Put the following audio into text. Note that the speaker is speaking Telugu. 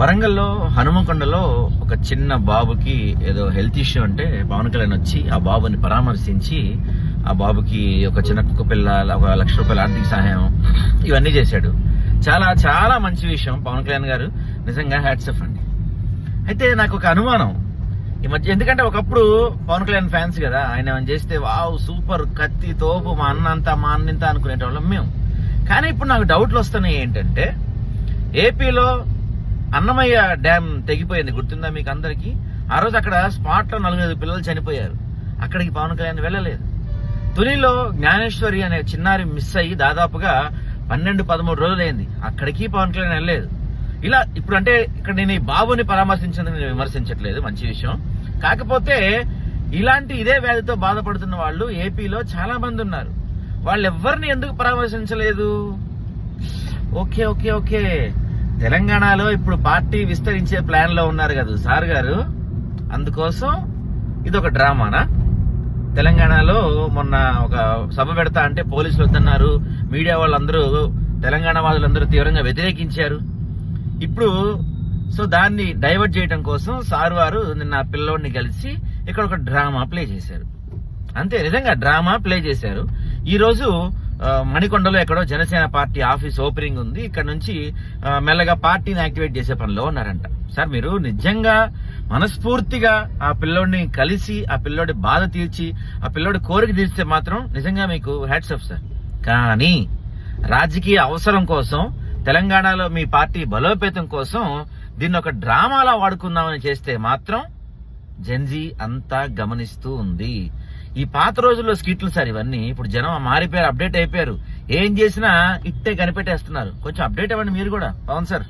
వరంగల్లో హనుమకొండలో ఒక చిన్న బాబుకి ఏదో హెల్త్ ఇష్యూ అంటే పవన్ కళ్యాణ్ వచ్చి ఆ బాబుని పరామర్శించి ఆ బాబుకి ఒక చిన్న కుక్క పిల్ల, ఒక ₹1,00,000 ఆర్థిక సహాయం ఇవన్నీ చేశాడు. చాలా చాలా మంచి విషయం. పవన్ కళ్యాణ్ గారు నిజంగా హ్యాట్స్ ఆఫ్ అండి. అయితే నాకు ఒక అనుమానం ఈ మధ్య, ఎందుకంటే ఒకప్పుడు పవన్ కళ్యాణ్ ఫ్యాన్స్ కదా, ఆయన ఏమైనా చేస్తే వావ్ సూపర్, కత్తి తోపు, మా అన్నంత అనుకునేటోళ్ళం మేము. కానీ ఇప్పుడు నాకు డౌట్లు వస్తున్నాయి. ఏంటంటే ఏపీలో అన్నమయ్య డ్యామ్ తెగిపోయింది, గుర్తుందా మీకు అందరికీ? ఆ రోజు అక్కడ స్పాట్ లో 4-5 పిల్లలు చనిపోయారు. అక్కడికి పవన్ కళ్యాణ్ వెళ్ళలేదు. తునిలో జ్ఞానేశ్వరి అనే చిన్నారి మిస్ అయ్యి దాదాపుగా 12-13 రోజులైంది, అక్కడికి పవన్ కళ్యాణ్ వెళ్ళలేదు. ఇలా ఇప్పుడు అంటే ఇక్కడ నేను ఈ బాబుని పరామర్శించేందుకు నేను విమర్శించట్లేదు, మంచి విషయం. కాకపోతే ఇలాంటి ఇదే వ్యాధితో బాధపడుతున్న వాళ్ళు ఏపీలో చాలా మంది ఉన్నారు. వాళ్ళు ఎవరిని ఎందుకు పరామర్శించలేదు? ఓకే ఓకే ఓకే తెలంగాణలో ఇప్పుడు పార్టీ విస్తరించే ప్లాన్ లో ఉన్నారు కదా సార్ గారు, అందుకోసం ఇదొక డ్రామానా? తెలంగాణలో మొన్న ఒక సభ పెడతా అంటే పోలీసులు వద్దన్నారు, మీడియా వాళ్ళందరూ, తెలంగాణ వాళ్ళందరూ తీవ్రంగా వ్యతిరేకించారు. ఇప్పుడు సో దాన్ని డైవర్ట్ చేయడం కోసం సార్ వారు నిన్న ఆ పిల్లోడిని కలిసి ఇక్కడ ఒక డ్రామా ప్లే చేశారు. అంతే, నిజంగా డ్రామా ప్లే చేశారు. ఈ రోజు మణికొండలో ఎక్కడో జనసేన పార్టీ ఆఫీస్ ఓపెనింగ్ ఉంది. ఇక్కడ నుంచి మెల్లగా పార్టీని యాక్టివేట్ చేసే పనిలో ఉన్నారంట. సార్ మీరు నిజంగా మనస్ఫూర్తిగా ఆ పిల్లోడిని కలిసి ఆ పిల్లోడి బాధ తీర్చి ఆ పిల్లోడి కోరిక తీర్స్తే మాత్రం నిజంగా మీకు హ్యాట్స్ ఆఫ్ సార్. కానీ రాజకీయ అవసరం కోసం, తెలంగాణలో మీ పార్టీ బలోపేతం కోసం దీన్ని ఒక డ్రామాలా వాడుకుందామని చేస్తే మాత్రం జెన్జీ అంతా గమనిస్తూ ఉంది. ఈ పాత రోజుల్లో స్కిట్లు సార్ ఇవన్నీ. ఇప్పుడు జనం మారిపోయారు, అప్డేట్ అయిపోయారు. ఏం చేసినా ఇట్టే కనిపెట్టేస్తున్నారు. కొంచెం అప్డేట్ అవ్వండి మీరు కూడా. పవన్ సార్.